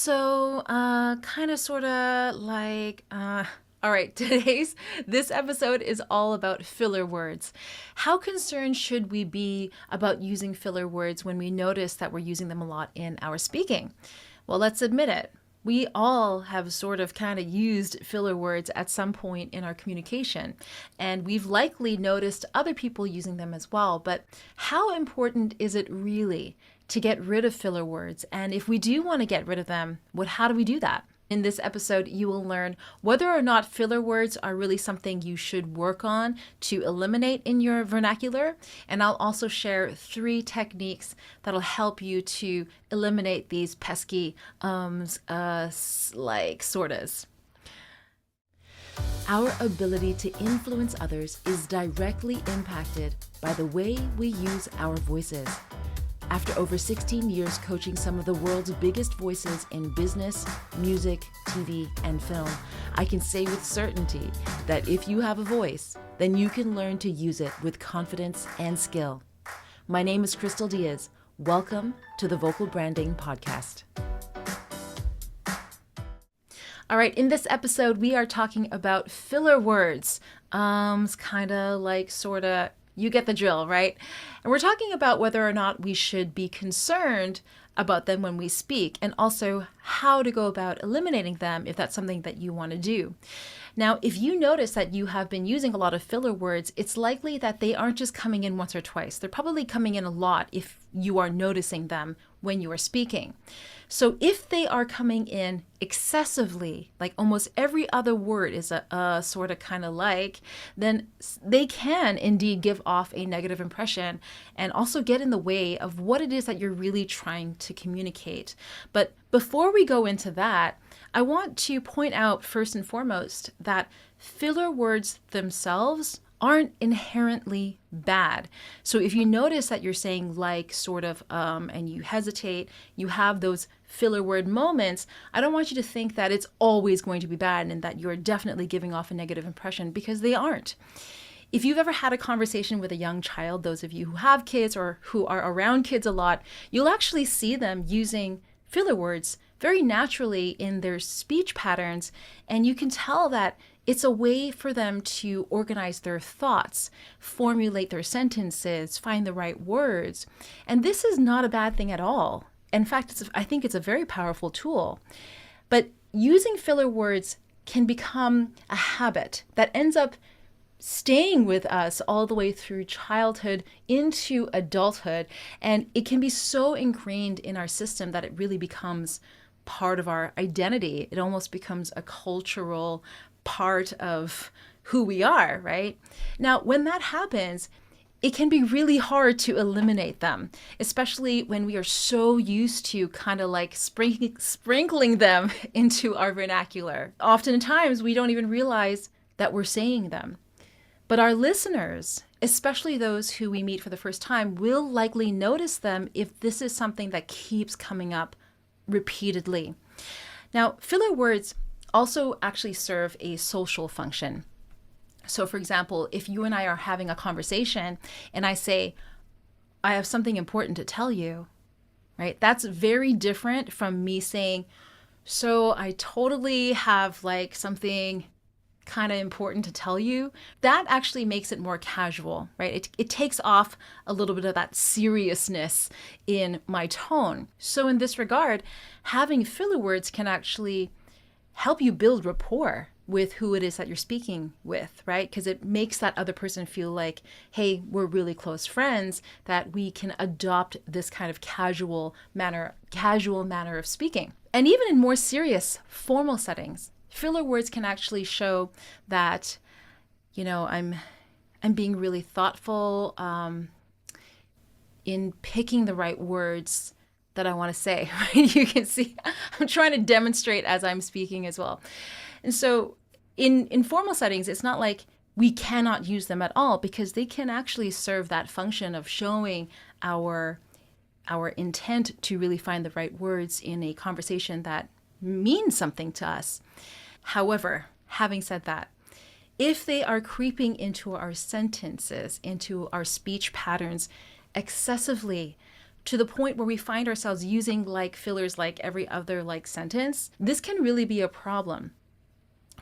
Kind of, sort of like, all right, this episode is all about filler words. How concerned should we be about using filler words when we notice that we're using them a lot in our speaking? Well, let's admit it. We all have sort of kind of used filler words at some point in our communication, and we've likely noticed other people using them as well. But how important is it really to get rid of filler words? And if we do want to get rid of them, how do we do that? In this episode, you will learn whether or not filler words are really something you should work on to eliminate in your vernacular. And I'll also share 3 techniques that'll help you to eliminate these pesky like sortas. Our ability to influence others is directly impacted by the way we use our voices. After over 16 years coaching some of the world's biggest voices in business, music, TV, and film, I can say with certainty that if you have a voice, then you can learn to use it with confidence and skill. My name is Crystal Diaz. Welcome to the Vocal Branding Podcast. All right, in this episode, we are talking about filler words. Kind of like, sort of, you get the drill, right? And we're talking about whether or not we should be concerned about them when we speak, and also how to go about eliminating them if that's something that you want to do. Now, if you notice that you have been using a lot of filler words, it's likely that they aren't just coming in once or twice. They're probably coming in a lot if you are noticing them when you are speaking. So if they are coming in excessively, like almost every other word is a sort of kind of like, then they can indeed give off a negative impression and also get in the way of what it is that you're really trying to communicate. But before we go into that, I want to point out first and foremost that filler words themselves aren't inherently bad. So if you notice that you're saying like, sort of, and you hesitate, you have those filler word moments, I don't want you to think that it's always going to be bad and that you're definitely giving off a negative impression, because they aren't. If you've ever had a conversation with a young child, those of you who have kids or who are around kids a lot, you'll actually see them using filler words very naturally in their speech patterns, and you can tell that it's a way for them to organize their thoughts, formulate their sentences, find the right words. And this is not a bad thing at all. In fact, I think it's a very powerful tool. But using filler words can become a habit that ends up staying with us all the way through childhood into adulthood. And it can be so ingrained in our system that it really becomes part of our identity. It almost becomes a cultural part of who we are, right? Now, when that happens, it can be really hard to eliminate them, especially when we are so used to kind of like sprinkling them into our vernacular. Oftentimes, we don't even realize that we're saying them. But our listeners, especially those who we meet for the first time, will likely notice them if this is something that keeps coming up repeatedly. Now, filler words also actually serve a social function. So for example, if you and I are having a conversation and I say, I have something important to tell you, right? That's very different from me saying, so I totally have like something kind of important to tell you. That actually makes it more casual, right? It takes off a little bit of that seriousness in my tone. So in this regard, having filler words can actually help you build rapport with who it is that you're speaking with, right? Because it makes that other person feel like, hey, we're really close friends, that we can adopt this kind of casual manner of speaking. And even in more serious, formal settings, filler words can actually show that, I'm being really thoughtful in picking the right words that I want to say. Right? You can see I'm trying to demonstrate as I'm speaking as well. And so in formal settings, it's not like we cannot use them at all, because they can actually serve that function of showing our intent to really find the right words in a conversation that means something to us. However, having said that, if they are creeping into our sentences, into our speech patterns excessively, to the point where we find ourselves using like fillers like every other like sentence, this can really be a problem.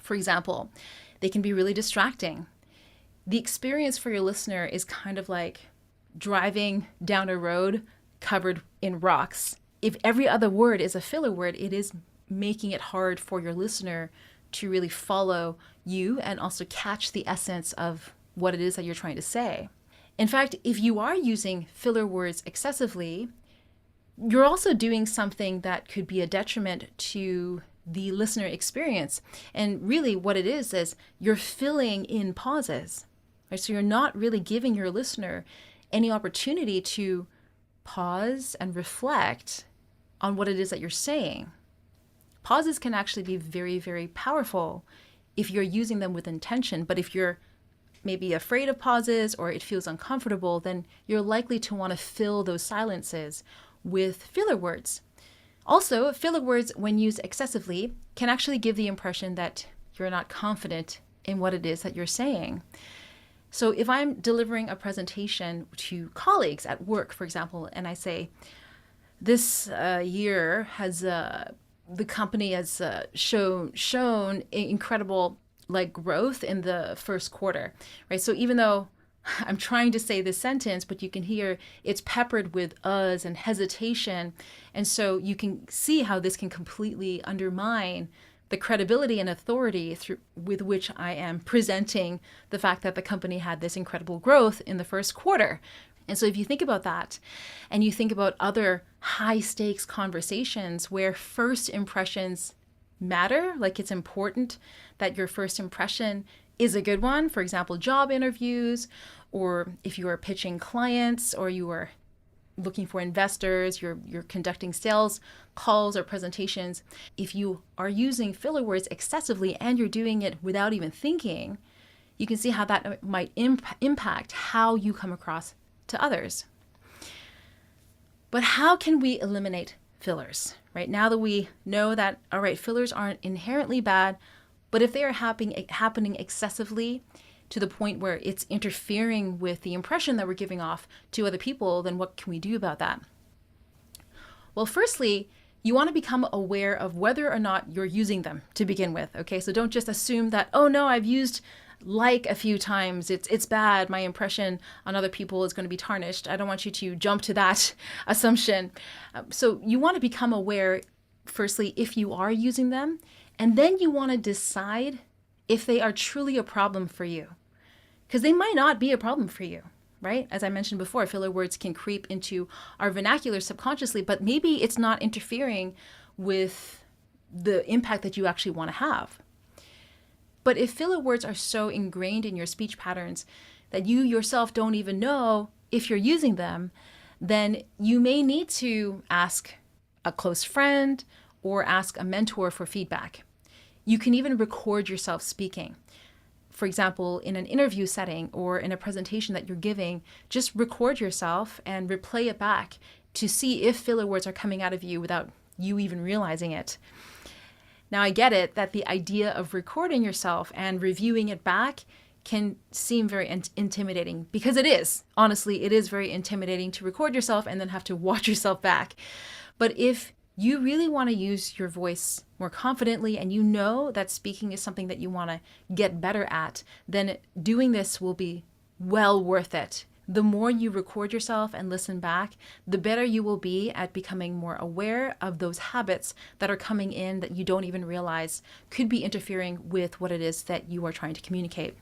For example, they can be really distracting. The experience for your listener is kind of like driving down a road covered in rocks. If every other word is a filler word, it is making it hard for your listener to really follow you and also catch the essence of what it is that you're trying to say. In fact, if you are using filler words excessively, you're also doing something that could be a detriment to the listener experience. And really what it is you're filling in pauses, right? So you're not really giving your listener any opportunity to pause and reflect on what it is that you're saying. Pauses can actually be very, very powerful if you're using them with intention. But if you're maybe afraid of pauses or it feels uncomfortable, then you're likely to want to fill those silences with filler words. Also, filler words, when used excessively, can actually give the impression that you're not confident in what it is that you're saying. So if I'm delivering a presentation to colleagues at work, for example, and I say, this year has the company has shown incredible like growth in the first quarter, right? So even though I'm trying to say this sentence, but you can hear it's peppered with uhs and hesitation. And so you can see how this can completely undermine the credibility and authority with which I am presenting the fact that the company had this incredible growth in the first quarter. And so if you think about that and you think about other high stakes conversations where first impressions matter, like it's important that your first impression is a good one, for example, job interviews, or if you are pitching clients or you are looking for investors, you're conducting sales calls or presentations, if you are using filler words excessively and you're doing it without even thinking, you can see how that might impact how you come across to others. But how can we eliminate fillers, right? Now that we know that, all right, fillers aren't inherently bad, but if they are happening excessively to the point where it's interfering with the impression that we're giving off to other people, then what can we do about that? Well, firstly, you want to become aware of whether or not you're using them to begin with, okay? So don't just assume that, oh no, I've used like a few times, it's bad, my impression on other people is going to be tarnished. I don't want you to jump to that assumption. So you want to become aware, firstly, if you are using them, and then you want to decide if they are truly a problem for you. Because they might not be a problem for you, right? As I mentioned before, filler words can creep into our vernacular subconsciously, but maybe it's not interfering with the impact that you actually want to have. But if filler words are so ingrained in your speech patterns that you yourself don't even know if you're using them, then you may need to ask a close friend or ask a mentor for feedback. You can even record yourself speaking. For example, in an interview setting or in a presentation that you're giving, just record yourself and replay it back to see if filler words are coming out of you without you even realizing it. Now, I get it that the idea of recording yourself and reviewing it back can seem very intimidating, because it is. Honestly, it is very intimidating to record yourself and then have to watch yourself back. But if you really want to use your voice more confidently and you know that speaking is something that you want to get better at, then doing this will be well worth it. The more you record yourself and listen back, the better you will be at becoming more aware of those habits that are coming in that you don't even realize could be interfering with what it is that you are trying to communicate.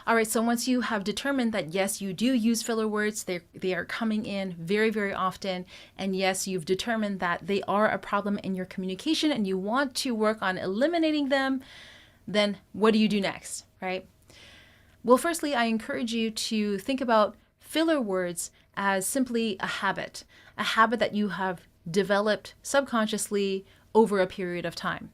All right, so once you have determined that yes, you do use filler words, they are coming in very, very often, and yes, you've determined that they are a problem in your communication and you want to work on eliminating them, then what do you do next, right? Well, firstly, I encourage you to think about filler words as simply a habit that you have developed subconsciously over a period of time.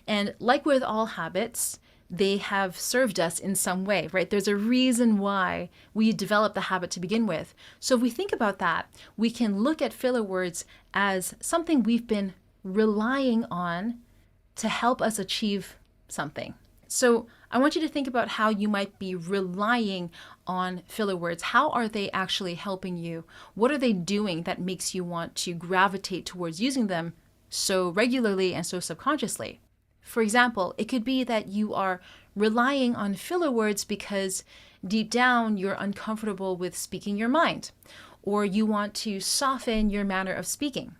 And like with all habits, they have served us in some way, right? There's a reason why we developed the habit to begin with. So if we think about that, we can look at filler words as something we've been relying on to help us achieve something. So I want you to think about how you might be relying on filler words. How are they actually helping you? What are they doing that makes you want to gravitate towards using them so regularly and so subconsciously? For example, it could be that you are relying on filler words because deep down you're uncomfortable with speaking your mind, or you want to soften your manner of speaking.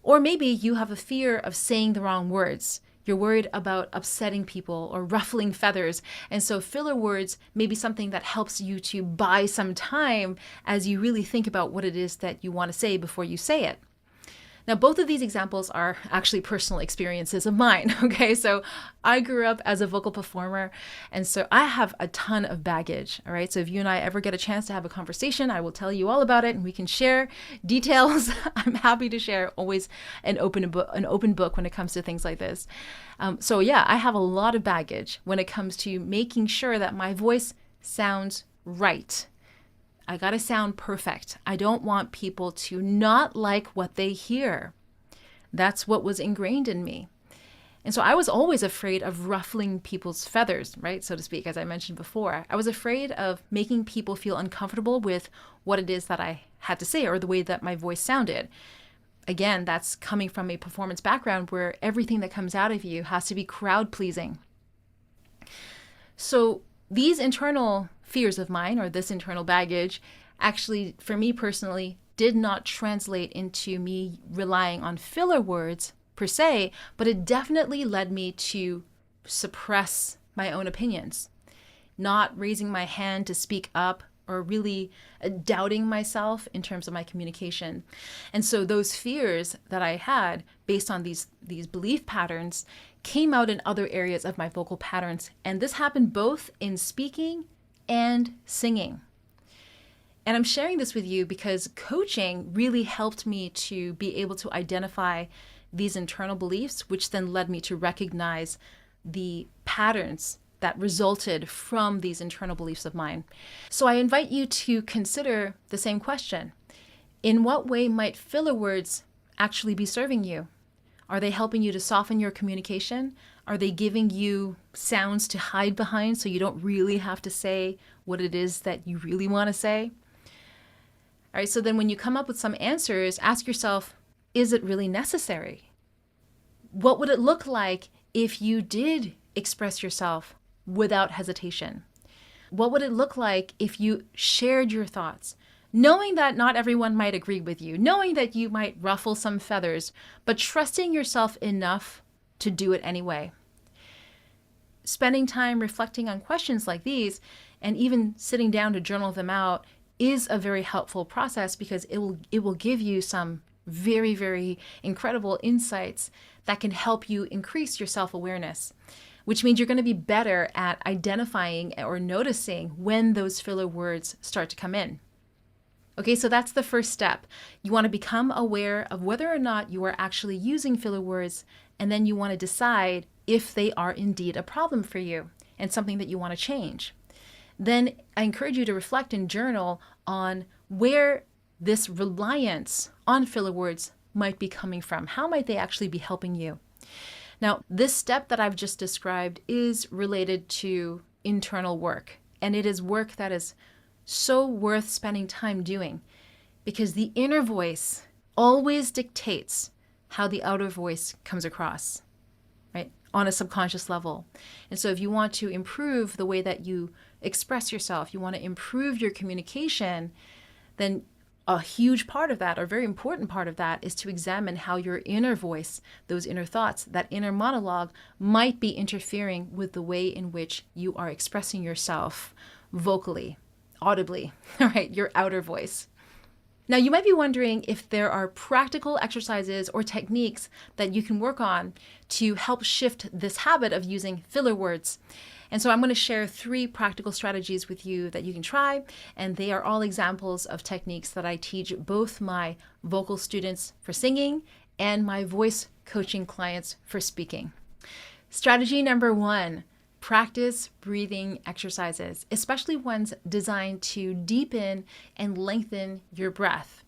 Or maybe you have a fear of saying the wrong words. You're worried about upsetting people or ruffling feathers. And so filler words may be something that helps you to buy some time as you really think about what it is that you want to say before you say it. Now, both of these examples are actually personal experiences of mine, okay? So I grew up as a vocal performer, and so I have a ton of baggage, all right? So if you and I ever get a chance to have a conversation, I will tell you all about it, and we can share details. I'm happy to share, always an open book when it comes to things like this. So yeah, I have a lot of baggage when it comes to making sure that my voice sounds right. I gotta sound perfect. I don't want people to not like what they hear. That's what was ingrained in me. And so I was always afraid of ruffling people's feathers, right, so to speak, as I mentioned before. I was afraid of making people feel uncomfortable with what it is that I had to say or the way that my voice sounded. Again, that's coming from a performance background where everything that comes out of you has to be crowd pleasing. So these internal fears of mine, or this internal baggage, actually, for me personally, did not translate into me relying on filler words per se, but it definitely led me to suppress my own opinions, not raising my hand to speak up, or really doubting myself in terms of my communication. And so those fears that I had based on these belief patterns came out in other areas of my vocal patterns. And this happened both in speaking and singing. And I'm sharing this with you because coaching really helped me to be able to identify these internal beliefs, which then led me to recognize the patterns that resulted from these internal beliefs of mine. So I invite you to consider the same question. In what way might filler words actually be serving you? Are they helping you to soften your communication? Are they giving you sounds to hide behind so you don't really have to say what it is that you really want to say? All right, so then when you come up with some answers, ask yourself, is it really necessary? What would it look like if you did express yourself without hesitation? What would it look like if you shared your thoughts, knowing that not everyone might agree with you, knowing that you might ruffle some feathers, but trusting yourself enough to do it anyway? Spending time reflecting on questions like these, and even sitting down to journal them out, is a very helpful process because it will give you some very, very incredible insights that can help you increase your self-awareness, which means you're going to be better at identifying or noticing when those filler words start to come in. Okay, so that's the first step. You want to become aware of whether or not you are actually using filler words, and then you want to decide if they are indeed a problem for you and something that you want to change. Then I encourage you to reflect and journal on where this reliance on filler words might be coming from. How might they actually be helping you? Now, this step that I've just described is related to internal work, and it is work that is so worth spending time doing because the inner voice always dictates how the outer voice comes across, right? On a subconscious level. And so if you want to improve the way that you express yourself, you want to improve your communication, then a huge part of that, or very important part of that, is to examine how your inner voice, those inner thoughts, that inner monologue might be interfering with the way in which you are expressing yourself vocally, audibly, all right, your outer voice. Now, you might be wondering if there are practical exercises or techniques that you can work on to help shift this habit of using filler words. And so I'm going to share 3 practical strategies with you that you can try, and they are all examples of techniques that I teach both my vocal students for singing and my voice coaching clients for speaking. Strategy number 1, practice breathing exercises, especially ones designed to deepen and lengthen your breath.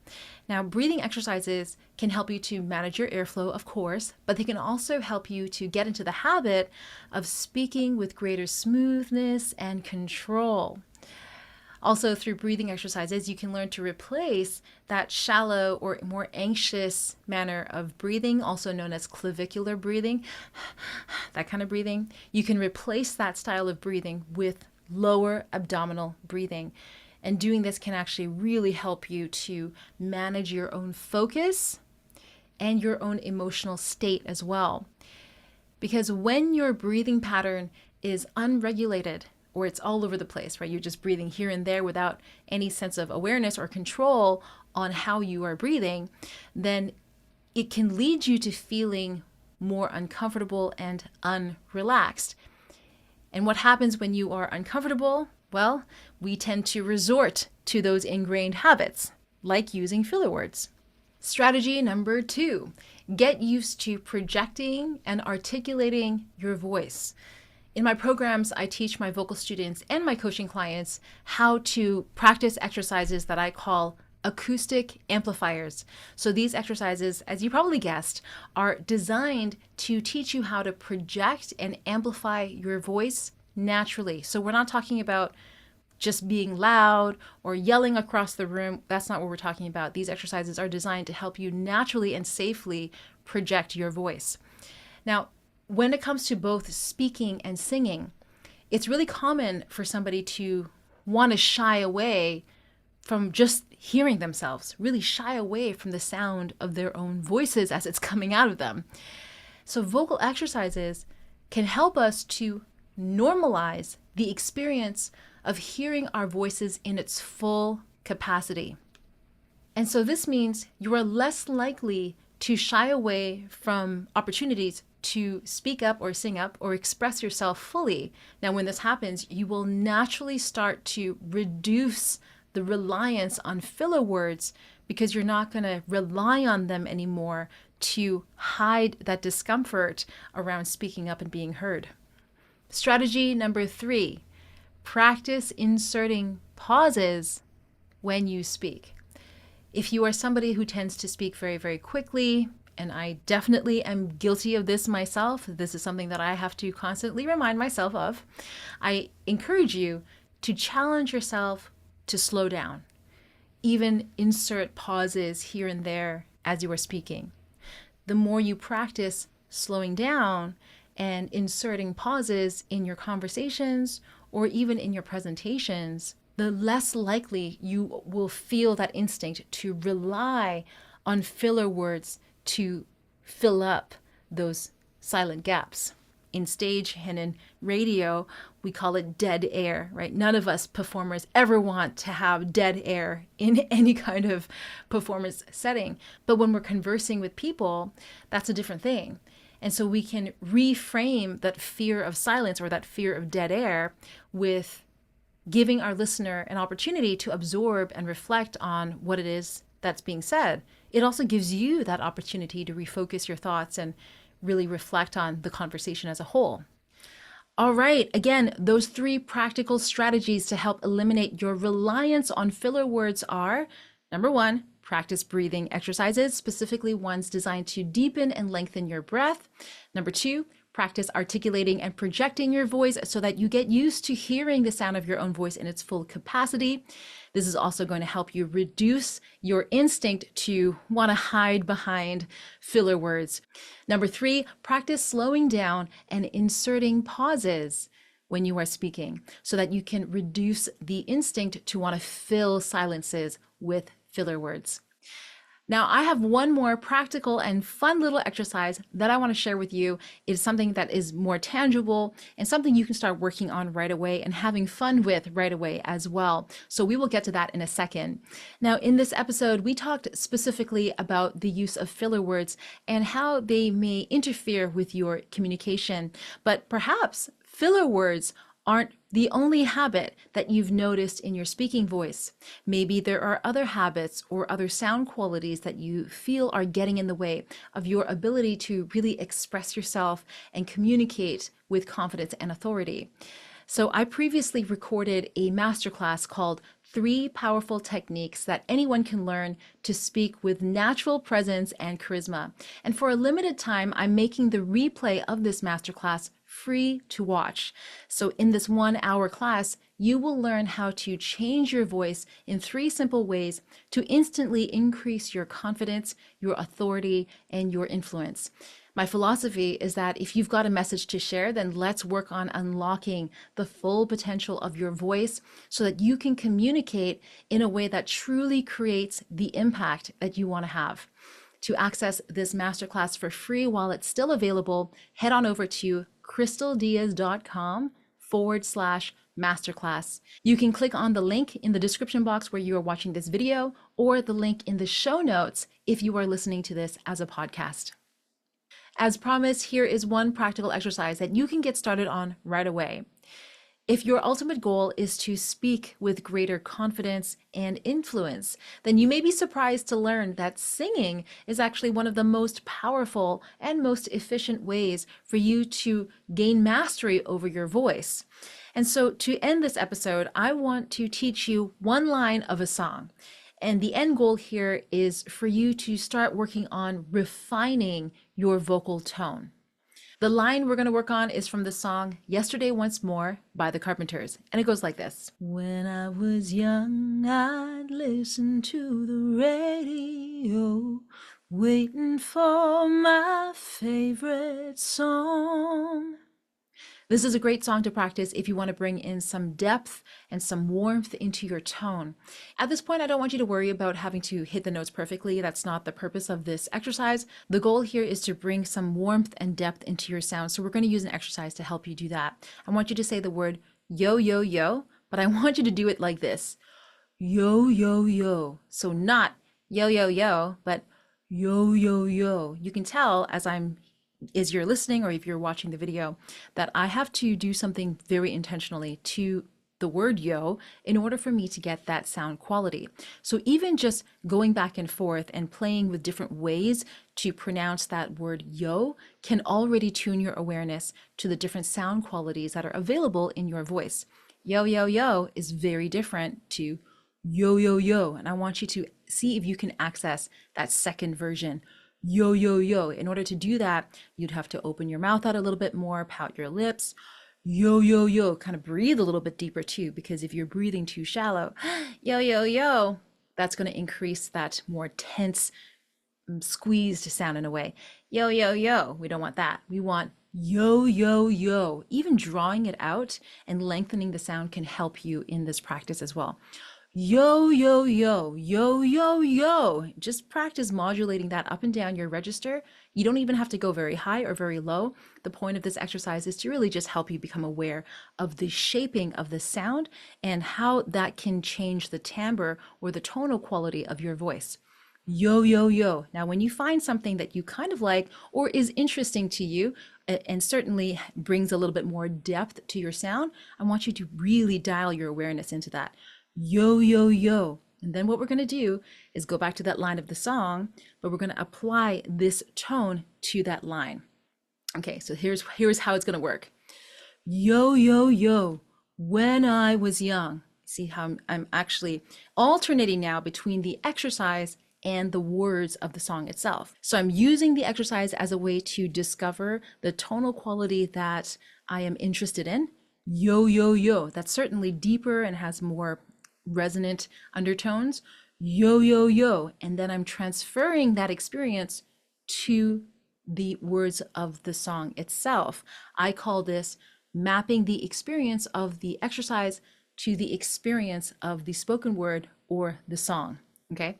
Now, breathing exercises can help you to manage your airflow, of course, but they can also help you to get into the habit of speaking with greater smoothness and control. Also, through breathing exercises, you can learn to replace that shallow or more anxious manner of breathing, also known as clavicular breathing, that kind of breathing. You can replace that style of breathing with lower abdominal breathing. And doing this can actually really help you to manage your own focus and your own emotional state as well. Because when your breathing pattern is unregulated, or it's all over the place, right? You're just breathing here and there without any sense of awareness or control on how you are breathing, then it can lead you to feeling more uncomfortable and unrelaxed. And what happens when you are uncomfortable? Well, we tend to resort to those ingrained habits, like using filler words. Strategy number 2, get used to projecting and articulating your voice. In my programs, I teach my vocal students and my coaching clients how to practice exercises that I call acoustic amplifiers. So these exercises, as you probably guessed, are designed to teach you how to project and amplify your voice naturally. So we're not talking about just being loud or yelling across the room. That's not what we're talking about. These exercises are designed to help you naturally and safely project your voice. Now, when it comes to both speaking and singing, it's really common for somebody to want to shy away from just hearing themselves, really shy away from the sound of their own voices as it's coming out of them. So vocal exercises can help us to normalize the experience of hearing our voices in its full capacity. And so this means you are less likely to shy away from opportunities to speak up or sing up or express yourself fully. Now, when this happens, you will naturally start to reduce the reliance on filler words because you're not going to rely on them anymore to hide that discomfort around speaking up and being heard. Strategy number 3, practice inserting pauses when you speak. If you are somebody who tends to speak very, very quickly, and I definitely am guilty of this myself, this is something that I have to constantly remind myself of, I encourage you to challenge yourself to slow down. Even insert pauses here and there as you are speaking. The more you practice slowing down and inserting pauses in your conversations or even in your presentations, the less likely you will feel that instinct to rely on filler words to fill up those silent gaps. In stage and in radio, we call it dead air, right? None of us performers ever want to have dead air in any kind of performance setting. But when we're conversing with people, that's a different thing. And so we can reframe that fear of silence or that fear of dead air with giving our listener an opportunity to absorb and reflect on what it is that's being said. It also gives you that opportunity to refocus your thoughts and really reflect on the conversation as a whole. All right, again, those 3 practical strategies to help eliminate your reliance on filler words are, number 1, practice breathing exercises, specifically ones designed to deepen and lengthen your breath. Number 2, practice articulating and projecting your voice so that you get used to hearing the sound of your own voice in its full capacity. This is also going to help you reduce your instinct to want to hide behind filler words. Number 3, practice slowing down and inserting pauses when you are speaking so that you can reduce the instinct to want to fill silences with filler words. Now, I have one more practical and fun little exercise that I want to share with you. It is something that is more tangible and something you can start working on right away and having fun with right away as well. So we will get to that in a second. Now, in this episode, we talked specifically about the use of filler words and how they may interfere with your communication. But perhaps filler words aren't the only habit that you've noticed in your speaking voice. Maybe there are other habits or other sound qualities that you feel are getting in the way of your ability to really express yourself and communicate with confidence and authority. So I previously recorded a masterclass called 3 powerful techniques that anyone can learn to speak with natural presence and charisma. And for a limited time, I'm making the replay of this masterclass free to watch. So in this 1-hour class, you will learn how to change your voice in 3 simple ways to instantly increase your confidence, your authority, and your influence. My philosophy is that if you've got a message to share, then let's work on unlocking the full potential of your voice so that you can communicate in a way that truly creates the impact that you want to have. To access this masterclass for free while it's still available, head on over to crystaldiaz.com/masterclass. You can click on the link in the description box where you are watching this video, or the link in the show notes if you are listening to this as a podcast. As promised, here is one practical exercise that you can get started on right away. If your ultimate goal is to speak with greater confidence and influence, then you may be surprised to learn that singing is actually one of the most powerful and most efficient ways for you to gain mastery over your voice. And so to end this episode, I want to teach you one line of a song. And the end goal here is for you to start working on refining your vocal tone. The line we're going to work on is from the song Yesterday Once More by the Carpenters. And it goes like this. When I was young, I'd listen to the radio, waiting for my favorite song. This is a great song to practice if you want to bring in some depth and some warmth into your tone. At this point, I don't want you to worry about having to hit the notes perfectly. That's not the purpose of this exercise. The goal here is to bring some warmth and depth into your sound. So we're going to use an exercise to help you do that. I want you to say the word yo, yo, yo, but I want you to do it like this. Yo, yo, yo. So not yo, yo, yo, but yo, yo, yo. You can tell as you're listening or if you're watching the video that I have to do something very intentionally to the word yo in order for me to get that sound quality. So even just going back and forth and playing with different ways to pronounce that word yo can already tune your awareness to the different sound qualities that are available in your voice. Yo, yo, yo is very different to yo, yo, yo. And I want you to see if you can access that second version. Yo, yo, yo. In order to do that, you'd have to open your mouth out a little bit more, pout your lips. Yo, yo, yo. Kind of breathe a little bit deeper too, because if you're breathing too shallow, yo, yo, yo, that's going to increase that more tense, squeezed sound in a way. Yo, yo, yo. We don't want that. We want yo, yo, yo. Even drawing it out and lengthening the sound can help you in this practice as well. Yo, yo, yo, yo, yo, yo. Just practice modulating that up and down your register. You don't even have to go very high or very low. The point of this exercise is to really just help you become aware of the shaping of the sound and how that can change the timbre or the tonal quality of your voice. Yo, yo, yo. Now, when you find something that you kind of like or is interesting to you and certainly brings a little bit more depth to your sound, I want you to really dial your awareness into that. Yo, yo, yo. And then what we're going to do is go back to that line of the song, but we're going to apply this tone to that line. Okay, so here's how it's going to work. Yo, yo, yo, when I was young. See how I'm actually alternating now between the exercise and the words of the song itself. So I'm using the exercise as a way to discover the tonal quality that I am interested in. Yo, yo, yo. That's certainly deeper and has more resonant undertones. Yo, yo, yo. And then I'm transferring that experience to the words of the song itself. I call this mapping the experience of the exercise to the experience of the spoken word or the song. Okay.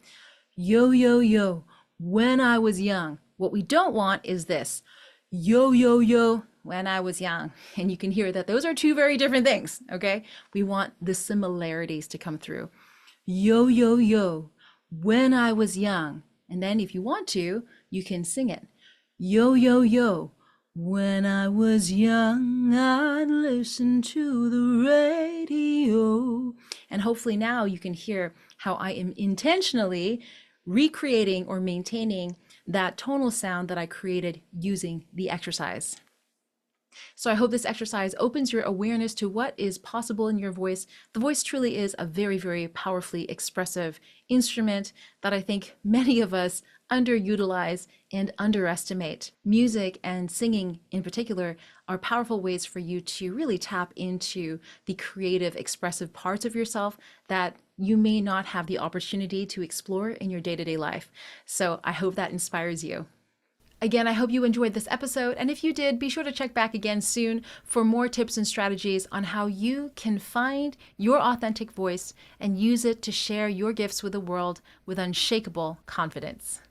Yo, yo, yo, when I was young. What we don't want is this. Yo, yo, yo, when I was young. And you can hear that those are two very different things, okay? We want the similarities to come through. Yo, yo, yo, when I was young. And then if you want to, you can sing it. Yo, yo, yo, when I was young, I'd listen to the radio. And hopefully now you can hear how I am intentionally recreating or maintaining that tonal sound that I created using the exercise. So I hope this exercise opens your awareness to what is possible in your voice. The voice truly is a very, very powerfully expressive instrument that I think many of us underutilize and underestimate. Music and singing in particular are powerful ways for you to really tap into the creative, expressive parts of yourself that you may not have the opportunity to explore in your day-to-day life. So I hope that inspires you. Again, I hope you enjoyed this episode, and if you did, be sure to check back again soon for more tips and strategies on how you can find your authentic voice and use it to share your gifts with the world with unshakable confidence.